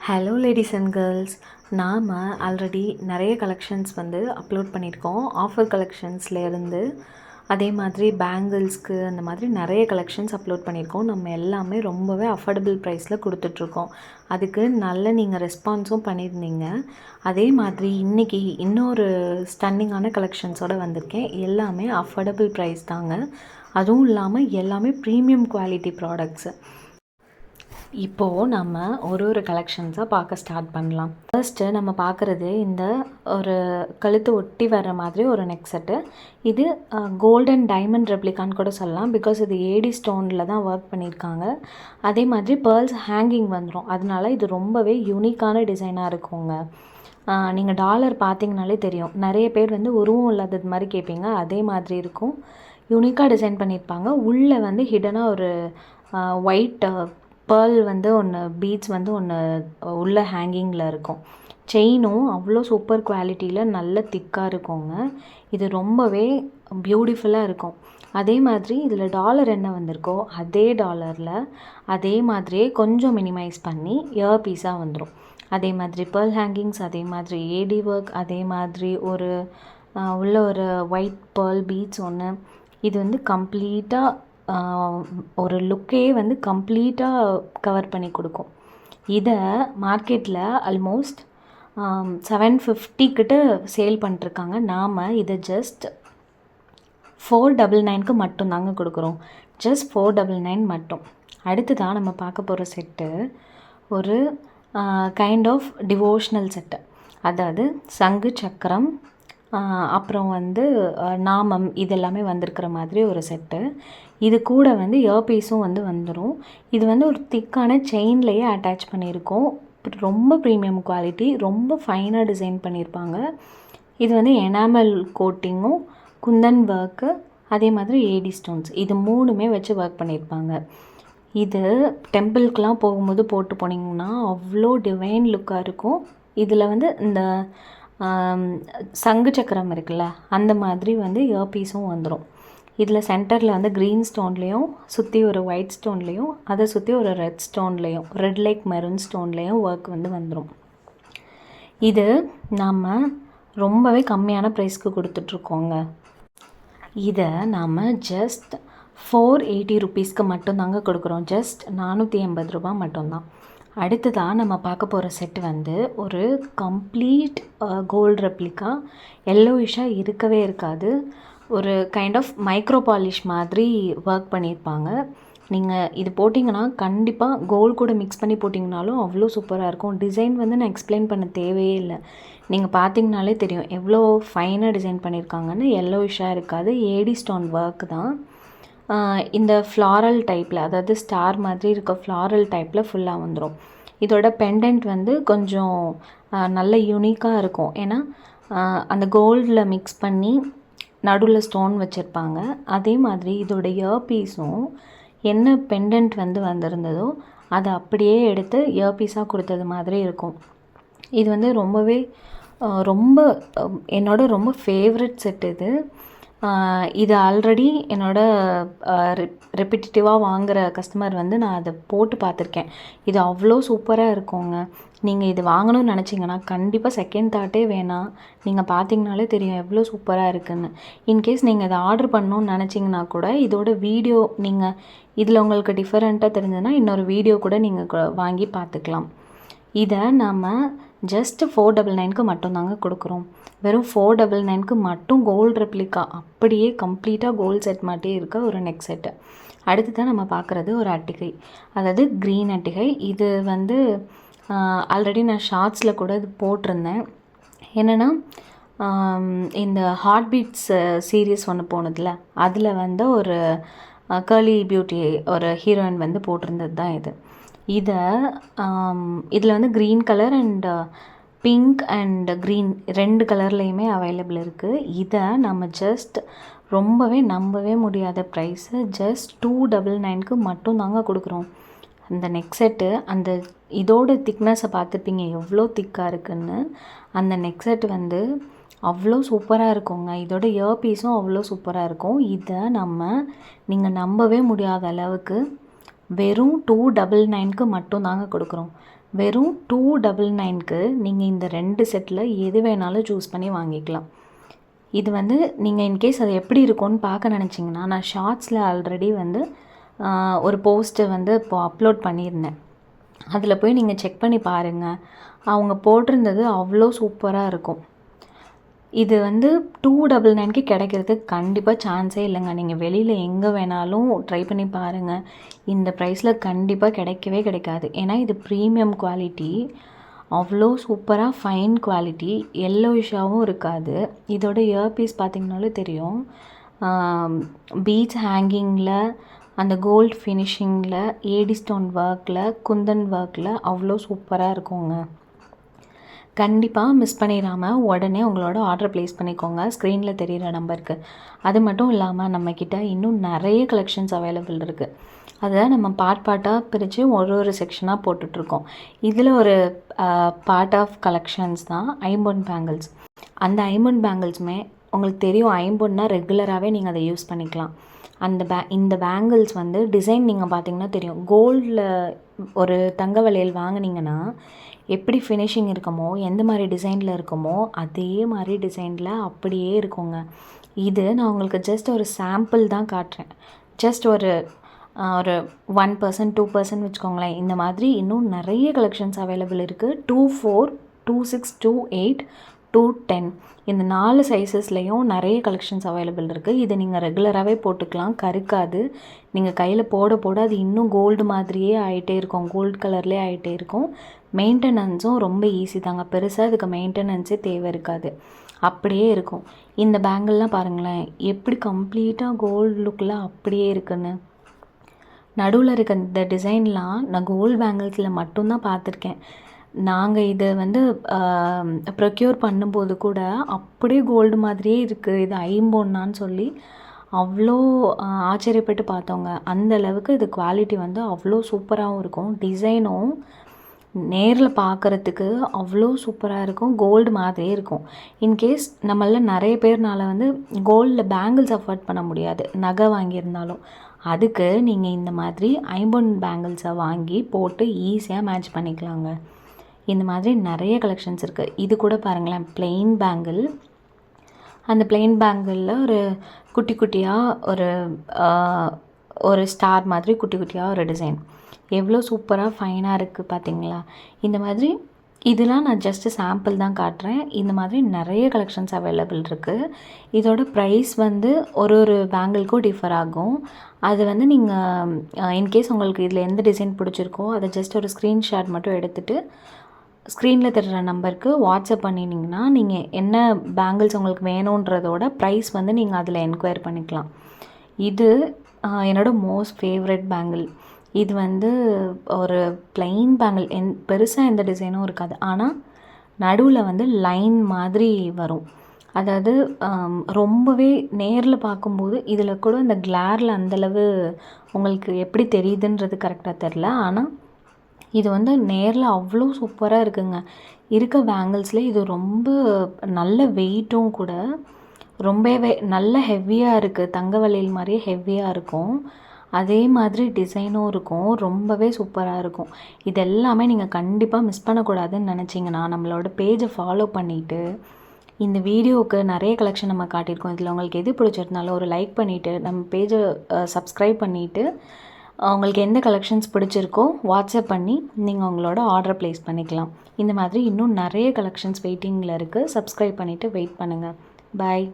Hello ladies and girls. நாம் already நிறைய collections வந்து அப்லோட் பண்ணியிருக்கோம். ஆஃபர் கலெக்ஷன்ஸ்லேருந்து அதே மாதிரி பேங்கிள்ஸ்க்கு அந்த மாதிரி நிறைய கலெக்ஷன்ஸ் அப்லோட் பண்ணியிருக்கோம். நம்ம எல்லாமே ரொம்பவே அஃபோர்டபுள் ப்ரைஸில் கொடுத்துட்ருக்கோம். அதுக்கு நல்ல நீங்கள் ரெஸ்பான்ஸும் பண்ணியிருந்தீங்க. அதே மாதிரி இன்றைக்கி இன்னொரு ஸ்டன்னிங்கான கலெக்ஷன்ஸோடு வந்திருக்கேன். எல்லாமே அஃபோர்டபுள் ப்ரைஸ் தாங்க. அதுவும் இல்லாமல் எல்லாமே ப்ரீமியம் குவாலிட்டி ப்ராடக்ட்ஸு. இப்போது நம்ம ஒரு கலெக்ஷன்ஸாக பார்க்க ஸ்டார்ட் பண்ணலாம். ஃபர்ஸ்ட்டு நம்ம பார்க்குறது இந்த ஒரு கழுத்து ஒட்டி வர்ற மாதிரி ஒரு நெக் செட்டு. இது கோல்டன் டைமண்ட் ரெப்ளிகான்னு கூட சொல்லலாம். பிகாஸ் இது ஏடி ஸ்டோனில் தான் ஒர்க் பண்ணியிருக்காங்க. அதே மாதிரி பேர்ல்ஸ் ஹேங்கிங் வந்துடும். அதனால இது ரொம்பவே யூனிக்கான டிசைனாக இருக்குங்க. நீங்கள் டாலர் பார்த்தீங்கனாலே தெரியும். நிறைய பேர் வந்து உருவம் இல்லாதது மாதிரி கேட்பீங்க. அதே மாதிரி இருக்கும். யூனிக்காக டிசைன் பண்ணியிருப்பாங்க. உள்ளே வந்து ஹிடனாக ஒரு ஒயிட் பேர்ல் வந்து ஒன்று பீட்ஸ் வந்து ஒன்று உள்ள ஹேங்கிங்கில் இருக்கும். செயினும் அவ்வளோ சூப்பர் குவாலிட்டியில் நல்ல திக்காக இருக்குங்க. இது ரொம்பவே பியூட்டிஃபுல்லாக இருக்கும். அதே மாதிரி இதில் டாலர் என்ன வந்திருக்கோ அதே டாலரில் அதே மாதிரியே கொஞ்சம் மினிமைஸ் பண்ணி இயர் பீஸாக வந்துடும். அதே மாதிரி பேர்ல் ஹேங்கிங்ஸ், அதே மாதிரி ஏடி ஒர்க், அதே மாதிரி ஒரு உள்ள ஒரு ஒயிட் பேர்ல் பீட்ஸ் ஒன்று. இது வந்து கம்ப்ளீட்டாக ஒரு லுக்கே வந்து கம்ப்ளீட்டாக கவர் பண்ணி கொடுக்கும். இதை மார்க்கெட்டில் ஆல்மோஸ்ட் 750 கிட்ட சேல் பண்ணிட்டுருக்காங்க. நாம் இதை ஜஸ்ட் 499க்கு மட்டும்தாங்க கொடுக்குறோம். ஜஸ்ட் 499 மட்டும். அடுத்ததாக நம்ம பார்க்க போகிற செட்டு ஒரு கைண்ட் ஆஃப் டிவோஷ்னல் செட்டு. அதாவது சங்கு சக்கரம் அப்புறம் வந்து நாமம் இதெல்லாமே வந்திருக்கிற மாதிரி ஒரு செட்டு. இது கூட வந்து இயர்பீஸும் வந்து வந்துடும். இது வந்து ஒரு திக்கான செயின்லேயே அட்டாச் பண்ணியிருக்கோம். ரொம்ப ப்ரீமியம் குவாலிட்டி, ரொம்ப ஃபைனாக டிசைன் பண்ணியிருப்பாங்க. இது வந்து எனாமல் கோட்டிங்கும், குந்தன் ஒர்க்கு, அதே மாதிரி ஏடி ஸ்டோன்ஸ், இது மூணுமே வச்சு ஒர்க் பண்ணியிருப்பாங்க. இது டெம்பிளுக்கெலாம் போகும்போது போட்டு போனீங்கன்னா அவ்வளோ டிவைன் லுக்காக இருக்கும். இதில் வந்து இந்த சங்கு சக்கரம் இருக்குல்ல, அந்த மாதிரி வந்து இயர்பீஸும் வந்துடும். இதில் சென்டரில் வந்து க்ரீன் ஸ்டோன்லேயும், சுற்றி ஒரு ஒயிட் ஸ்டோன்லேயும், அதை சுற்றி ஒரு ரெட் ஸ்டோன்லேயும், ரெட் லைக் மெரூன் ஸ்டோன்லேயும் ஒர்க் வந்து வந்துடும். இது நாம் ரொம்பவே கம்மியான ப்ரைஸ்க்கு கொடுத்துட்ருக்கோங்க. இதை நாம் ஜஸ்ட் 480 ருபீஸ்க்கு மட்டும்தாங்க கொடுக்குறோம். ஜஸ்ட் 480 ரூபா மட்டும்தான். அடுத்ததாக நம்ம பார்க்க போகிற செட்டு வந்து ஒரு கம்ப்ளீட் கோல்டு ரெப்ளிகா. எல்லோயிஷாக இருக்கவே இருக்காது. ஒரு கைண்ட் ஆஃப் மைக்ரோ பாலிஷ் மாதிரி ஒர்க் பண்ணியிருப்பாங்க. நீங்கள் இது போட்டிங்கன்னா கண்டிப்பாக கோல்டு கூட மிக்ஸ் பண்ணி போட்டிங்கனாலும் அவ்வளோ சூப்பராக இருக்கும். டிசைன் வந்து நான் எக்ஸ்பிளைன் பண்ண தேவையே இல்லை. நீங்கள் பார்த்தீங்கனாலே தெரியும் எவ்வளோ ஃபைனாக டிசைன் பண்ணியிருக்காங்கன்னு. எல்லோயிஷாக இருக்காது. ஏடி ஸ்டோன் ஒர்க் தான். இந்த ஃப்ளாரல் டைப்பில், அதாவது ஸ்டார் மாதிரி இருக்க ஃப்ளாரல் டைப்பில் ஃபுல்லாக வந்துடும். இதோட பெண்டன்ட் வந்து கொஞ்சம் நல்ல யூனிக்காக இருக்கும். ஏன்னா அந்த கோல்டில் மிக்ஸ் பண்ணி நடுவில் ஸ்டோன் வச்சுருப்பாங்க. அதே மாதிரி இதோட இயர்பீஸும் என்ன பெண்டன்ட் வந்து வந்திருந்ததோ அதை அப்படியே எடுத்து இயர்பீஸாக கொடுத்தது மாதிரி இருக்கும். இது வந்து ரொம்பவே ரொம்ப ஃபேவரட் செட் இது. இது ஆல்ரெடி ரெப்பிட்டேட்டிவாக வாங்குகிற கஸ்டமர் வந்து நான் அதை போட்டு பார்த்துருக்கேன். இது அவ்வளோ சூப்பராக இருக்குங்க. நீங்கள் இது வாங்கணும்னு நினச்சிங்கன்னா கண்டிப்பாக செகண்ட் தாட்டே வேணாம். நீங்கள் பார்த்தீங்கனாலே தெரியும் எவ்வளோ சூப்பராக இருக்குதுன்னு. இன்கேஸ் நீங்கள் இதை ஆர்டர் பண்ணணுன்னு நினச்சிங்கன்னா கூட இதோட வீடியோ நீங்கள் இதில் உங்களுக்கு டிஃப்ரெண்ட்டாக தெரிஞ்சதுன்னா இன்னொரு வீடியோ கூட நீங்கள் வாங்கி பார்த்துக்கலாம். இதை நம்ம ஜஸ்ட் 499க்கு மட்டும்தாங்க கொடுக்குறோம். வெறும் 499க்கு மட்டும் கோல்டு ரெப்ளிகா, அப்படியே கம்ப்ளீட்டாக கோல்டு செட் மாட்டே இருக்க ஒரு நெக் செட்டு. அடுத்து தான் நம்ம பார்க்குறது ஒரு அட்டிகை, அதாவது க்ரீன் அட்டிகை. இது வந்து ஆல்ரெடி நான் ஷார்ட்ஸில் கூட இது போட்டிருந்தேன். என்னென்னா இந்த ஹார்ட் பீட்ஸ் சீரீஸ் ஒன்று போனதில்ல, அதில் வந்து ஒரு கர்லி பியூட்டி ஒரு ஹீரோயின் வந்து போட்டிருந்தது தான் இது. இதில் வந்து green colour and pink and green 2 கலர்லேயுமே அவைலபிள் இருக்குது. இதை நம்ம ஜஸ்ட் ரொம்பவே நம்பவே முடியாத ப்ரைஸு ஜஸ்ட் 299க்கு மட்டும் தாங்க கொடுக்குறோம். அந்த நெக் செட்டு, அந்த இதோட திக்னஸை பார்த்துப்பீங்க எவ்வளோ திக்காக இருக்குதுன்னு. அந்த நெக் செட் வந்து அவ்வளோ சூப்பராக இருக்குங்க. இதோட இயர்பீஸும் அவ்வளோ சூப்பராக இருக்கும். இதை நீங்கள் நம்பவே முடியாத அளவுக்கு வெறும் 299க்கு மட்டும் தாங்க கொடுக்குறோம். வெறும் 299க்கு நீங்கள் இந்த 2 செட்டில் எது வேணாலும் சூஸ் பண்ணி வாங்கிக்கலாம். இது வந்து நீங்கள் இன்கேஸ் அது எப்படி இருக்கும்னு பார்க்க நினச்சிங்கன்னா, நான் ஷார்ட்ஸில் ஆல்ரெடி வந்து ஒரு போஸ்ட்டை வந்து இப்போது அப்லோட் பண்ணியிருந்தேன். அதில் போய் நீங்கள் செக் பண்ணி பாருங்கள். அவங்க போட்டிருந்தது அவ்வளோ சூப்பராக இருக்கும். இது வந்து 299க்கு கிடைக்கிறதுக்கு கண்டிப்பாக சான்ஸே இல்லைங்க. நீங்கள் வெளியில் எங்கே வேணாலும் ட்ரை பண்ணி பாருங்கள். இந்த ப்ரைஸில் கண்டிப்பாக கிடைக்கவே கிடைக்காது. ஏன்னா இது ப்ரீமியம் குவாலிட்டி, அவ்வளோ சூப்பராக ஃபைன் குவாலிட்டி, எல்லோயிஷாகவும் இருக்காது. இதோட இயர்பீஸ் பார்த்திங்கனாலே தெரியும். பீட்ஸ் ஹேங்கிங்கில், அந்த கோல்ட் ஃபினிஷிங்கில், ஏடி ஸ்டோன் ஒர்க்கில், குந்தன் ஒர்க்கில் அவ்வளோ சூப்பராக இருக்குங்க. கண்டிப்பாக மிஸ் பண்ணிடாமல் உடனே உங்களோட ஆர்டர் ப்ளேஸ் பண்ணிக்கோங்க ஸ்க்ரீனில் தெரிகிற நம்பருக்கு. அது மட்டும் இல்லாமல் நம்மக்கிட்ட இன்னும் நிறைய கலெக்ஷன்ஸ் அவைலபிள் இருக்குது. அதை நம்ம பார்ட்டாக பிரித்து ஒரு செக்ஷனாக போட்டுட்ருக்கோம். இதில் ஒரு பார்ட் ஆஃப் கலெக்ஷன்ஸ் தான் ஐம்பொன் பேங்கிள்ஸ். அந்த ஐம்பொன் பேங்கிள்ஸுமே உங்களுக்கு தெரியும், ஐம்பொன்னா ரெகுலராகவே நீங்கள் அதை யூஸ் பண்ணிக்கலாம். இந்த பேங்கிள்ஸ் வந்து டிசைன் நீங்கள் பார்த்தீங்கன்னா தெரியும். கோல்டில் ஒரு தங்க வளையல் வாங்கினீங்கன்னா எப்படி ஃபினிஷிங் இருக்குமோ, எந்த மாதிரி டிசைனில் இருக்குமோ அதே மாதிரி டிசைனில் அப்படியே இருக்குங்க. இது நான் உங்களுக்கு ஜஸ்ட் ஒரு சாம்பிள் தான் காட்டுறேன். ஜஸ்ட் ஒரு 1%, 2% வச்சுக்கோங்களேன். இந்த மாதிரி இன்னும் நிறைய கலெக்ஷன்ஸ் அவைலபிள் இருக்குது. 24, 26, 28, 210 இந்த 4 சைஸஸ்லேயும் நிறைய கலெக்ஷன்ஸ் அவைலபிள் இருக்குது. இது நீங்கள் ரெகுலராகவே போட்டுக்கலாம், கருக்காது. நீங்கள் கையில் போட அது இன்னும் கோல்டு மாதிரியே ஆகிட்டே இருக்கும், கோல்டு கலர்லேயே ஆகிட்டே இருக்கும். மெயின்டெனன்ஸும் ரொம்ப ஈஸி தாங்க. பெருசாக இதுக்கு மெயின்டெனன்ஸே தேவை இருக்காது, அப்படியே இருக்கும். இந்த பேங்கிள்லாம் பாருங்களேன், எப்படி கம்ப்ளீட்டாக கோல்டு லுக்கில் அப்படியே இருக்குன்னு. நடுவில் இருக்க இந்த டிசைன்லாம் நான் கோல்டு பேங்கிள்ஸில் மட்டும்தான் பார்த்துருக்கேன். நாங்கள் இதை வந்து ப்ரொக்யூர் பண்ணும்போது கூட அப்படியே கோல்டு மாதிரியே இருக்குது, இது ஐம்பொன்னான்னு சொல்லி அவ்வளோ ஆச்சரியப்பட்டு பார்த்தோங்க. அந்த அளவுக்கு இது குவாலிட்டி வந்து அவ்வளோ சூப்பராகவும் இருக்கும். டிசைனும் நேரில் பார்க்குறதுக்கு அவ்வளோ சூப்பராக இருக்கும், கோல்டு மாதிரியே இருக்கும். இன்கேஸ் நம்மள நிறைய பேர்னால வந்து கோல்டில் பேங்கிள்ஸ் அஃபோர்ட் பண்ண முடியாது, நகை வாங்கியிருந்தாலும், அதுக்கு நீங்கள் இந்த மாதிரி ஐம்பொன் பேங்கிள்ஸை வாங்கி போட்டு ஈஸியாக மேட்ச் பண்ணிக்கலாங்க. இந்த மாதிரி நிறைய கலெக்ஷன்ஸ் இருக்குது. இது கூட பாருங்களேன், பிளெயின் பேங்கிள். அந்த பிளெயின் பேங்கிளில் ஒரு குட்டி குட்டியாக ஒரு ஸ்டார் மாதிரி குட்டி குட்டியாக ஒரு டிசைன், எவ்வளோ சூப்பராக ஃபைனாக இருக்குது பார்த்தீங்களா? இந்த மாதிரி இதெல்லாம் நான் ஜஸ்ட்டு சாம்பிள் தான் காட்டுறேன். இந்த மாதிரி நிறைய கலெக்ஷன்ஸ் அவைலபிள் இருக்குது. இதோட ப்ரைஸ் வந்து ஒரு பேங்கிள்க்கும் டிஃபர் ஆகும். அது வந்து நீங்கள் இன்கேஸ் உங்களுக்கு இதில் எந்த டிசைன் பிடிச்சிருக்கோ அதை ஜஸ்ட் ஒரு ஸ்க்ரீன்ஷாட் மட்டும் எடுத்துகிட்டு ஸ்க்ரீனில் தெரிகிற நம்பருக்கு வாட்ஸ்அப் பண்ணினீங்கன்னா நீங்கள் என்ன பேங்கிள்ஸ் உங்களுக்கு வேணுன்றதோட ப்ரைஸ் வந்து நீங்கள் அதில் என்கொயர் பண்ணிக்கலாம். இது என்னோடய மோஸ்ட் ஃபேவரட் பேங்கிள். இது வந்து ஒரு பிளெயின் பேங்கிள், பெருசாக எந்த டிசைனும் இருக்காது. ஆனால் நடுவில் வந்து லைன் மாதிரி வரும். அதாவது ரொம்பவே நேரில் பார்க்கும்போது இதில் கூட இந்த கிளாரில் அந்தளவு உங்களுக்கு எப்படி தெரியுதுன்றது கரெக்டாக தெரில. ஆனால் இது வந்து நேரில் அவ்வளோ சூப்பராக இருக்குங்க. இருக்க பேங்கிள்ஸ்லேயே இது ரொம்ப நல்ல வெயிட்டும் கூட, ரொம்பவே நல்ல ஹெவியாக இருக்குது. தங்க வளையல் மாதிரியே ஹெவியாக இருக்கும். அதே மாதிரி டிசைனும் இருக்கும், ரொம்பவே சூப்பராக இருக்கும். இது எல்லாமே நீங்கள் கண்டிப்பாக மிஸ் பண்ணக்கூடாதுன்னு நினச்சிங்கன்னா நம்மளோட பேஜை ஃபாலோ பண்ணிவிட்டு, இந்த வீடியோவுக்கு நிறைய கலெக்ஷன் நம்ம காட்டியிருக்கோம். இதில் உங்களுக்கு எது பிடிச்சிருந்தாலும் ஒரு லைக் பண்ணிவிட்டு நம்ம பேஜை சப்ஸ்கிரைப் பண்ணிவிட்டு, உங்களுக்கு எந்த கலெக்ஷன்ஸ் பிடிச்சிருக்கோ வாட்ஸ்அப் பண்ணி நீங்கள் உங்களோட ஆர்டரை ப்ளேஸ் பண்ணிக்கலாம். இந்த மாதிரி இன்னும் நிறைய கலெக்ஷன்ஸ் வெயிட்டிங்கில் இருக்குது. சப்ஸ்கிரைப் பண்ணிவிட்டு வெயிட் பண்ணுங்கள். பாய்.